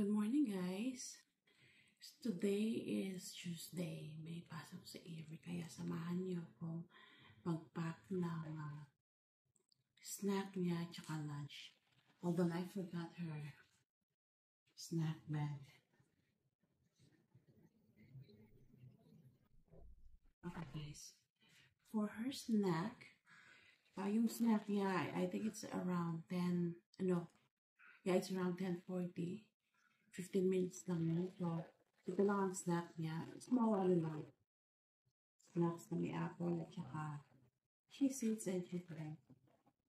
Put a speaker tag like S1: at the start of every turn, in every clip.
S1: Good morning, guys. Today is Tuesday. May pasok sa Avery, kaya samahan niyo akong mag-pack ng snack niya at lunch. Although I forgot her snack bag. Okay, guys. For her snack, yung snack niya, I think it's around 10, it's around 10:40. 15 minutes lang yun. So, ito lang ang snack niya. Small lang. Snacks na may apple at saka cheese seeds and cheese bread.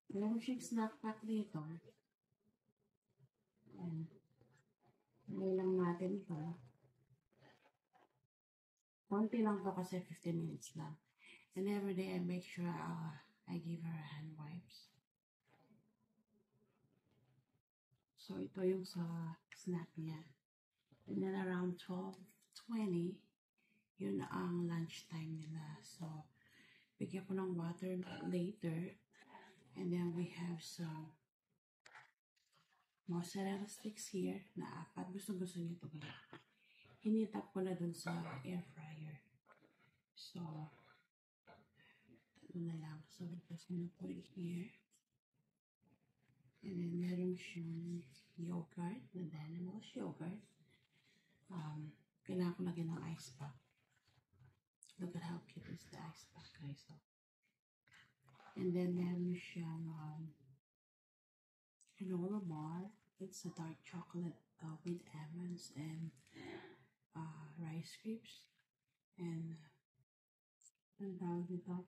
S1: Meron siyang snack pack dito. Ayan. Lagay lang natin ito. Konti lang po kasi 15 minutes lang. And every day I make sure I give her hand wipes. So, ito yung sa snack niya. And then around 12:20, yun ang lunchtime nila. So, bigyan ko ng water later. And then we have some mozzarella sticks here na 4. Gusto niyo ito guys. Hinitap ko na dun sa air fryer. So, ito na lang. So, we're just gonna put it here. And then meron siyang yogurt, the Danimals yogurt. Kailangan ko lagyan ng ice pack. Look at how cute is the ice pack, guys. So, and then meron siyang granola bar. It's a dark chocolate with almonds and rice crisps. And ang tawag dito,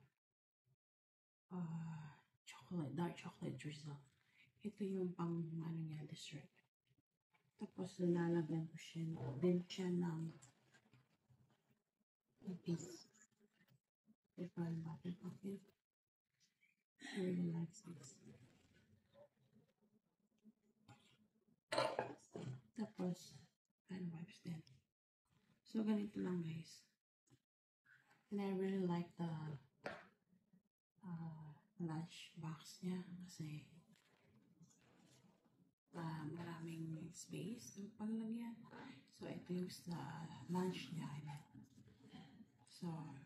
S1: dark chocolate drizzle. Ito yung pang niya, dessert. Tapos nilalagyan ko siya ng piece. Ito ang butter coffee. I really like this. Tapos, hand wipes din. So, ganito lang guys. And I really like the lunch box niya kasi maraming space ng paglagyan. So, ito yung lunch niya. So,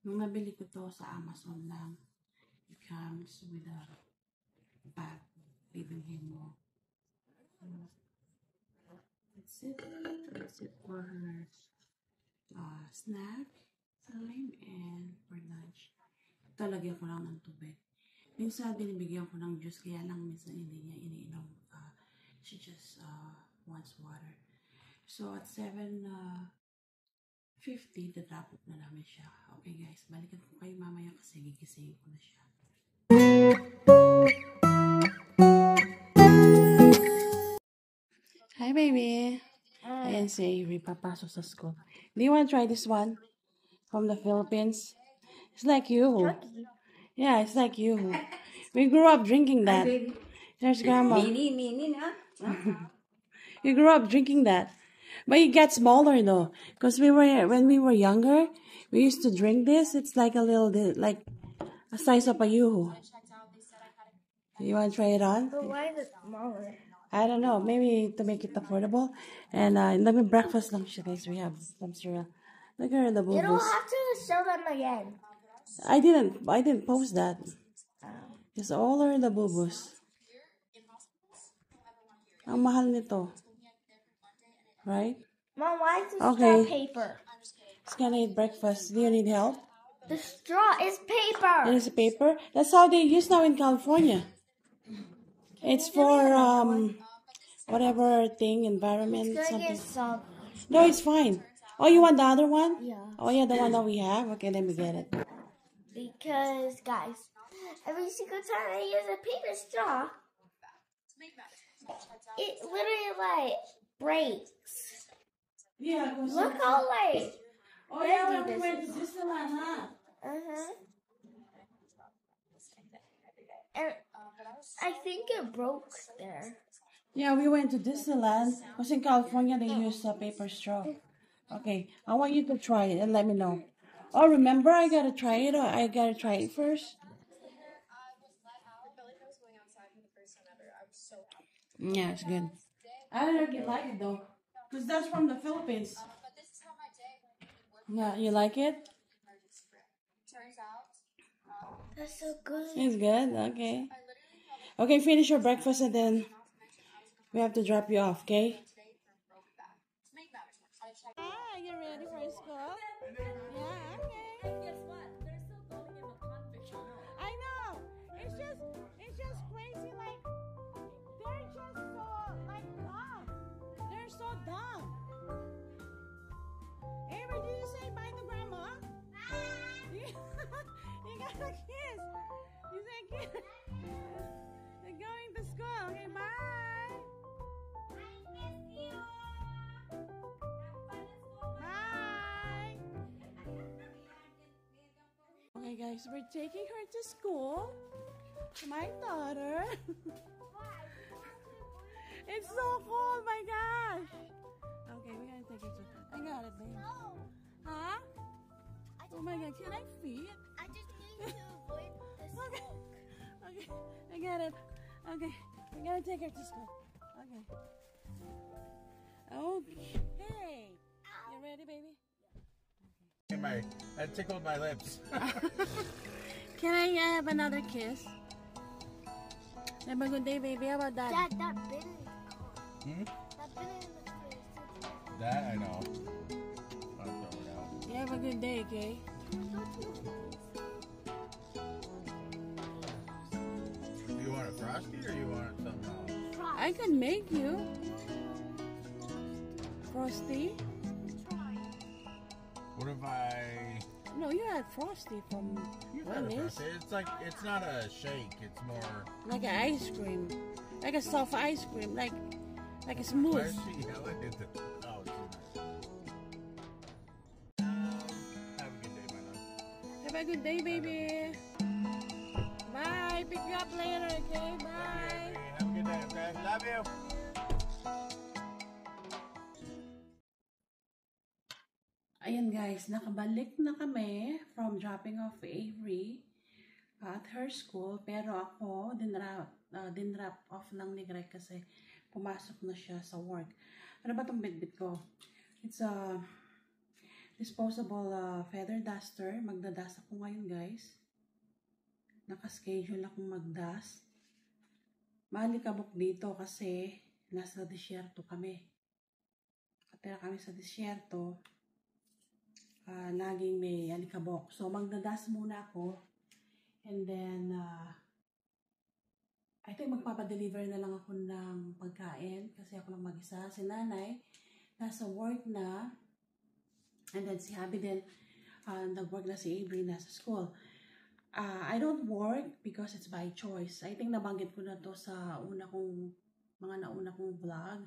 S1: nung nabili ko to sa Amazon lang, it comes with a bag. Bibilhin mo. That's it for her snack time and for lunch. Talagyan ko lang ng tubig. Minsan binibigyan ko ng juice, kaya lang minsan hindi niya iniinom. She just wants water. So at 7:50, dadrop na namin siya. Okay guys, balikan ko kayo mamaya kasi gigisingin ko na siya. Hi baby! Ayan si Avery, papasok sa school. Do you want to try this one? From the Philippines? It's like you.
S2: Turkey.
S1: Yeah, it's like you. We grew up drinking that. There's grandma. You grew up drinking that. But it gets smaller though. Because when we were younger, we used to drink this. It's like a like a size of a yoo-hoo. You want to try it on?
S2: But why is it smaller?
S1: I don't know. Maybe to make it affordable. And let me breakfast lunch, guys. We have some cereal. Look at the boo-boos.
S2: You don't have to show them again.
S1: I didn't post that. It's all are the boo-boos. Ang mahal nito. Right?
S2: Mom, why is the
S1: Okay.
S2: straw paper?
S1: It's gonna eat breakfast. Do you need help?
S2: The straw is paper.
S1: It is a paper. That's how they use now in California. It's for whatever thing, environment,
S2: It's gonna
S1: something.
S2: get soggy.
S1: No, it's fine. Oh, you want the other one?
S2: Yeah.
S1: Oh yeah, the one that we have. Okay, let me get it.
S2: Because, guys, every single time I use a paper straw, it literally, like, breaks.
S1: Yeah.
S2: Look how, like,
S1: Oh yeah,
S2: bendy
S1: we went to
S2: this is.
S1: Disneyland, huh?
S2: And I think it broke there.
S1: Yeah, we went to Disneyland. Because in California, they use a paper straw. Okay, I want you to try it and let me know. Oh, remember, I gotta try it. Or I gotta try it first. Yeah, it's good. I don't really like it though. Because that's from the Philippines. Yeah, you like it?
S2: That's so good.
S1: It's good? Okay. Okay, finish your breakfast and then we have to drop you off, okay? Ah, you ready for school? Yeah, okay.
S3: Guess what? They're still calling him a convict.
S1: I know. It's just crazy. Like they're just so like dumb. They're so dumb. Avery, did you say bye to grandma? Bye. You got a kiss. You say kiss. You're going to school. Okay, bye.
S2: I miss you.
S1: Bye. Okay, guys, we're taking her to school. My daughter. It's so cold, my gosh. Okay, we're gonna take it to. I got it, babe.
S2: No.
S1: Huh? Oh my god, can I fit?
S2: I just need to avoid the
S1: Okay.
S2: smoke.
S1: Okay, I got it. Okay, we're gonna take her to school. Okay. Okay. You ready, baby?
S4: That tickled my lips.
S1: Can I have another kiss? Have a good day, baby. How about that?
S2: Dad, that bit in
S4: Hmm?
S2: that bit in the face.
S4: That I know. I'll throw it out.
S1: You have a good day, okay?
S4: You want a frosty or you want something else?
S1: I can make you. Frosty?
S4: What if I?
S1: No, you had Frosty from
S4: You've had a
S1: Wendy's.
S4: frosty. It's like it's not a shake. It's more.
S1: Like an ice cream. Like a soft ice cream. Like a
S4: Why
S1: smooth.
S4: is she yelling at the? Oh, she's nice. Have a good day, my love.
S1: Have a good day, baby. Bye. Pick you up later, okay?
S4: Love you,
S1: Bye.
S4: Avery. Have a good day, okay? Love you.
S1: Ayan guys, nakabalik na kami from dropping off Avery at her school. Pero ako, dinrap off lang ni Greg kasi pumasok na siya sa work. Ano ba itong bitbit ko? It's a disposable feather duster. Magdadust ako ngayon guys. Nakaschedule akong magdust. Malikabok dito kasi nasa disyerto kami. Katira kami sa disyerto. Laging may alikabok. So, magdadas muna ako. And then, I think magpapadeliver na lang ako ng pagkain. Kasi ako lang mag-isa. Si nanay, nasa work na. And then, si Habi din, nag-work na si Avery, nasa school. I don't work because it's by choice. I think nabanggit ko na to sa mga nauna kong vlog.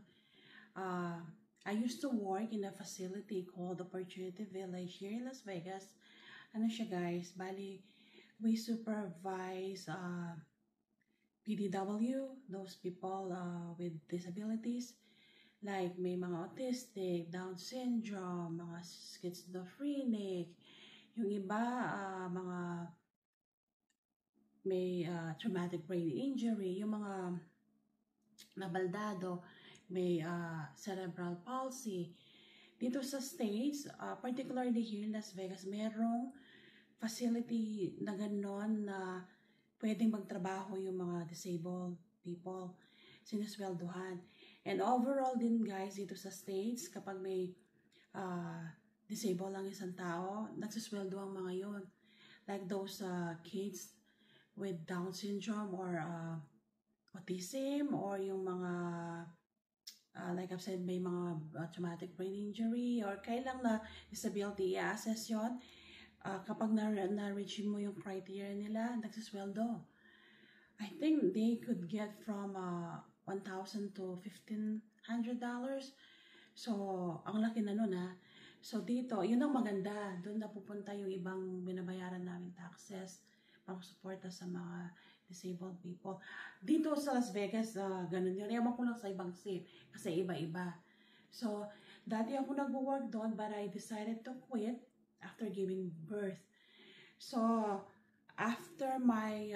S1: I used to work in a facility called Opportunity Village here in Las Vegas. Ano siya guys? Bali, we supervise PDW, those people with disabilities. Like may mga autistic, Down syndrome, mga schizophrenic, yung iba mga may traumatic brain injury, yung mga nabaldado, may cerebral palsy. Dito sa States, particularly here in Las Vegas, merong facility na gano'n na pwedeng magtrabaho yung mga disabled people, sinusweldohan. And overall din guys, dito sa States, kapag may disabled lang isang tao, nagsusweldo ang mga yon. Like those kids with Down syndrome or autism, or yung mga like I've said, may mga traumatic brain injury or kailang na disability, i-assess yun. Kapag na-reach mo yung criteria nila, nagsusweldo. I think they could get from $1,000 to $1,500. So, ang laki na nun ha. So, dito, yun ang maganda. Doon na pupunta yung ibang binabayaran namin taxes pang suporta sa mga disabled people. Dito sa Las Vegas, ganun yun. Ewan ko lang sa ibang state kasi iba-iba. So, dati ako nag-work doon but I decided to quit after giving birth. So, after my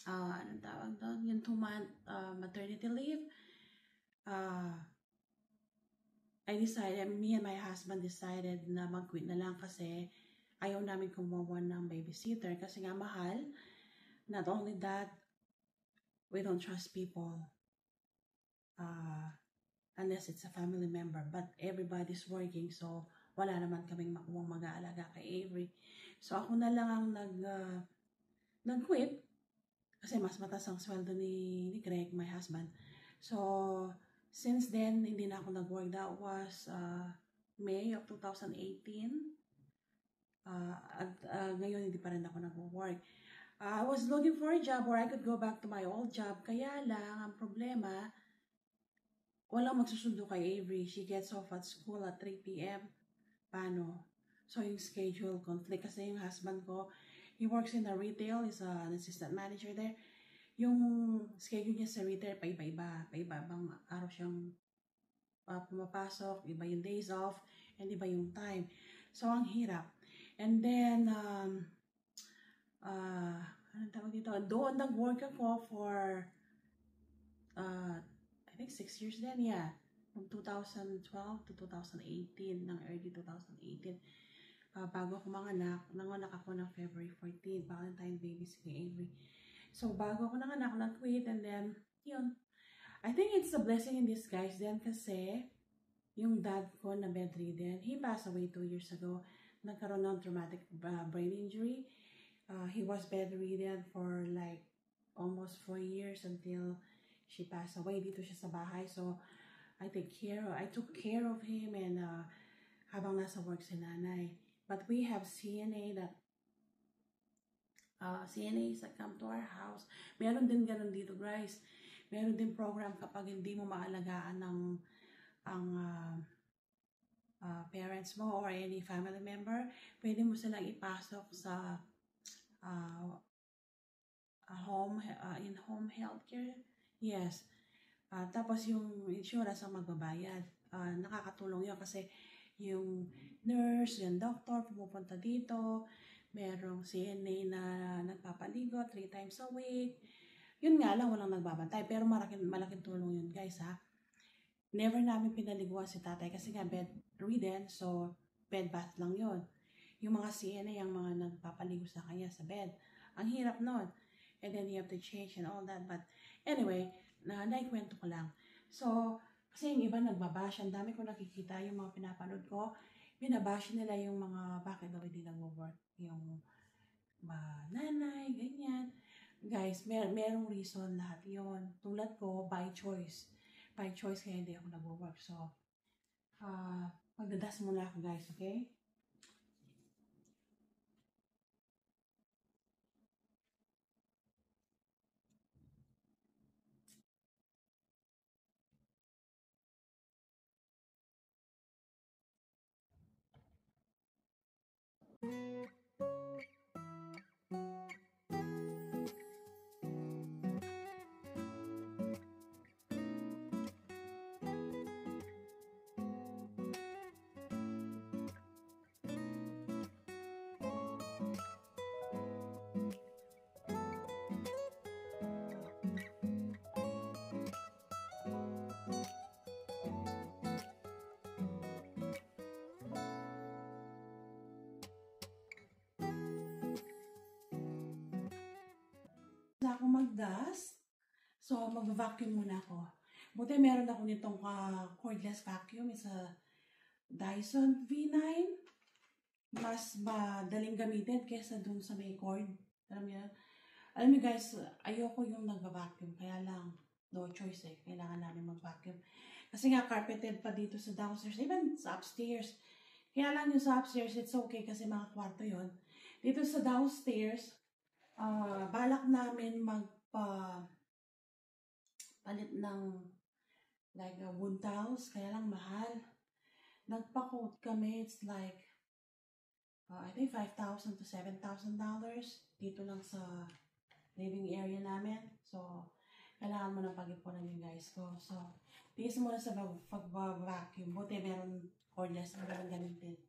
S1: anong tawag doon? Yung 2-month maternity leave, me and my husband decided na mag-quit na lang kasi ayaw namin kumuha ng babysitter kasi nga mahal. Not only that, we don't trust people unless it's a family member. But everybody's working, so wala naman kaming makuwang mag-aalaga kay Avery. So ako na lang ang nag-quit kasi mas mataas ang sweldo ni Greg, my husband. So, since then, hindi na ako nag-work. That was May of 2018. Ngayon, hindi pa rin ako nag-work. I was looking for a job where I could go back to my old job. Kaya lang, ang problema, walang magsusundo kay Avery. She gets off at school at 3 p.m. Paano? So, yung schedule conflict. Kasi yung husband ko, he works in the retail. He's an assistant manager there. Yung schedule niya sa retail, paiba-iba. Paiba-ibang araw siyang pumapasok. Iba yung days off. And iba yung time. So, ang hirap. And then, anong tawag dito? Doon nag-work ako for, I think 6 years then, yeah. From 2012 to 2018, ng early 2018. Bago ako nanganak ako ng February 14, Valentine baby si Avery. So, bago ako nanganak, nag-quit, and then, yun. I think it's a blessing in disguise then kasi yung dad ko na bedridden, he passed away 2 years ago. Nagkaroon ng traumatic brain injury. He was bedridden for like almost 4 years until she passed away. Dito siya sa bahay. So, I took care of him and habang nasa work si nanay. But we have CNAs that come to our house. Meron din ganun dito, guys. Meron din program kapag hindi mo maalagaan ang parents mo or any family member, pwede mo silang ipasok sa in-home healthcare. Yes. Tapos yung insurance ang magbabayad. Nakakatulong yun kasi yung nurse, yung doctor, pumupunta dito. Merong CNA na nagpapaligo 3 times a week. Yun nga lang, walang nagbabantay. Pero malaking tulong yun, guys, ha. Never namin pinaliguan si tatay kasi nga bedridden, so bed bath lang yun. Yung mga CNA, yung mga nagpapaligo sa kanya sa bed. Ang hirap nun. And then you have to change and all that. But anyway, naikwento ko lang. So, kasi yung iba nagbabash. Ang dami ko nakikita yung mga pinapanood ko. Binabash nila yung mga bakit daw hindi nag-work. Yung nanay, ganyan. Guys, merong reason lahat yon. Tulad ko, by choice. By choice kaya hindi ako nag-work. So, magdadas muna ako, guys, okay? Na ako mag-dust. So, mag-vacuum muna ako. Buti meron ako nitong cordless vacuum. It's a Dyson V9. Mas madaling gamitin kesa dun sa may cord. Alam niyo guys, ayoko yung nag-vacuum. Kaya lang, no choice eh. Kailangan namin mag-vacuum. Kasi nga, carpeted pa dito sa downstairs. Even sa upstairs. Kaya lang yung sa upstairs, it's okay kasi mga kwarto yon. Dito sa downstairs, balak namin palit ng like wood tiles, kaya lang mahal. Nagpa-quote kami, it's like I think $5,000 to $7,000 dito lang sa living area namin. So, kailangan mo ng pag-ipunan yung guys ko. So, tiis muna sa pag-vacuum. Buti meron cordless na meron ganun din.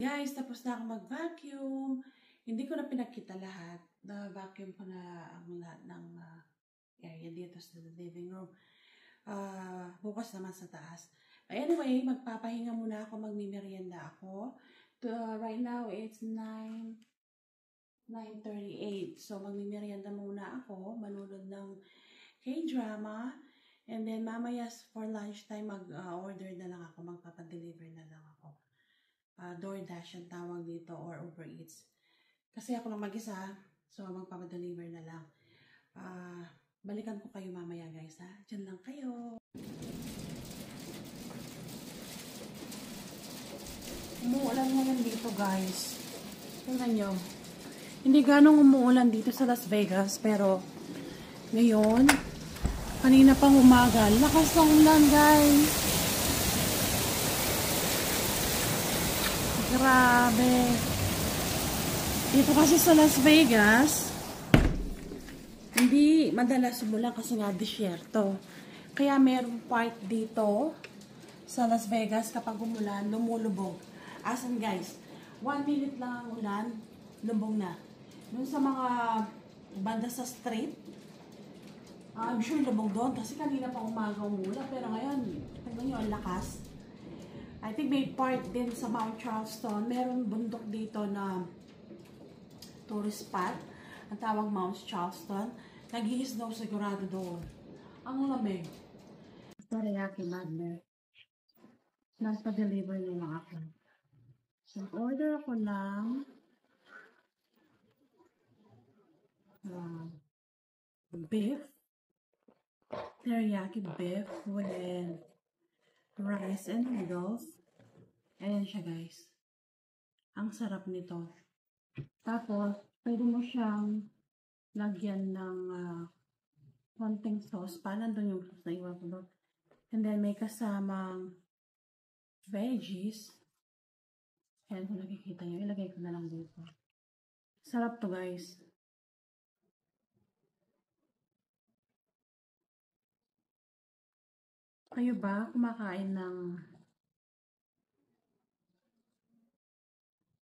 S1: Guys, tapos na ako mag-vacuum. Hindi ko na pinakita lahat. Na-vacuum ko na ang lahat ng area dito sa living room. Bukas naman sa taas. But anyway, magpapahinga muna ako, magmimerienda ako. Right now, it's 9:38. So, magmimerienda muna ako, manunod ng K-drama. And then, mamaya for lunchtime, mag-order na lang ako, magpapadeliver na lang ako. DoorDash ang tawag dito or Uber Eats. Kasi ako lang mag-isa, so magpapadeliver na lang. Balikan ko kayo mamaya guys ha. Diyan lang kayo. Umuulan ngayon dito guys. Tingnan nyo. Hindi ganong umuulan dito sa Las Vegas, pero ngayon, kanina pang umaga, lakas ng ulan guys. Grabe. Dito kasi sa Las Vegas, hindi madalas umulan kasi nga disyerto. Kaya merong part dito sa Las Vegas kapag umulan, lumulubog. Asan guys, 1 minute lang ang ulan, lubog na. Doon sa mga banda sa street, I'm sure lubog doon kasi kanina pa umaga umulan. Pero ngayon, tingnan nyo ang lakas. I think may part din sa Mount Charleston. Merong bundok dito na tourist spot. Ang tawag Mount Charleston. Nag-i-snow sigurado doon. Ang lamig. Teriyaki Madner. Nagpa-deliver nila ako. So, order ako ng beef. Teriyaki beef with rice and noodles. Ayan siya guys. Ang sarap nito. Tapos, pwede mo siyang lagyan ng konting sauce. Nandun yung sauce na iwan ko doon. And then, may kasamang veggies. Ayan, kung nakikita nyo, ilagay ko na lang dito. Sarap to guys. Kayo ba kumakain ng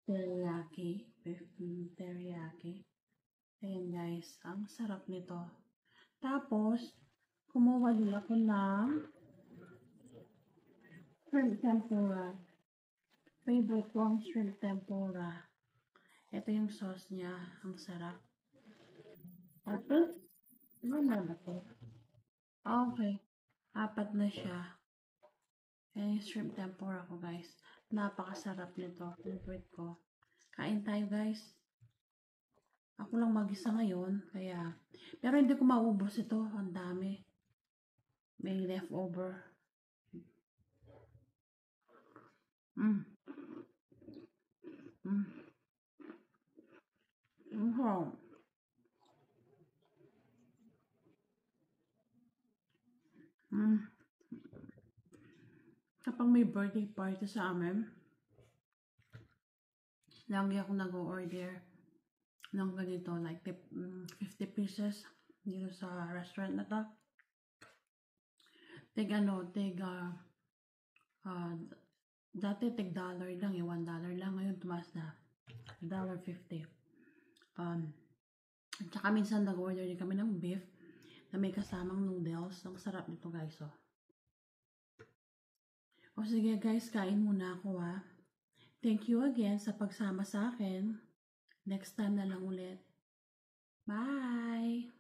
S1: teriyaki? Beef teriyaki. Ayan guys, ang sarap nito. Tapos, kumuha din ako ng shrimp tempura. Favorite ko ang shrimp tempura. Ito yung sauce niya. Ang sarap. Tapos, ano na ba ito? Okay. 4 na siya. Ayan yung shrimp tempura ko guys. Napakasarap nito. Favorite ko. Kain tayo guys. Ako lang mag-isa ngayon. Kaya, pero hindi ko maubos ito. Ang dami. May leftover. Kapag may birthday party sa amin, lagi ako nag-order ng ganito, like 50 pieces dito sa restaurant na to. Dati $1 lang, $1 lang, ngayon tumaas na $1.50. Tsaka minsan nag-order din kami ng beef na may kasamang noodles. Ang sarap nito guys, oh. O sige guys, kain muna ako ha. Thank you again sa pagsama sa akin. Next time na lang ulit. Bye!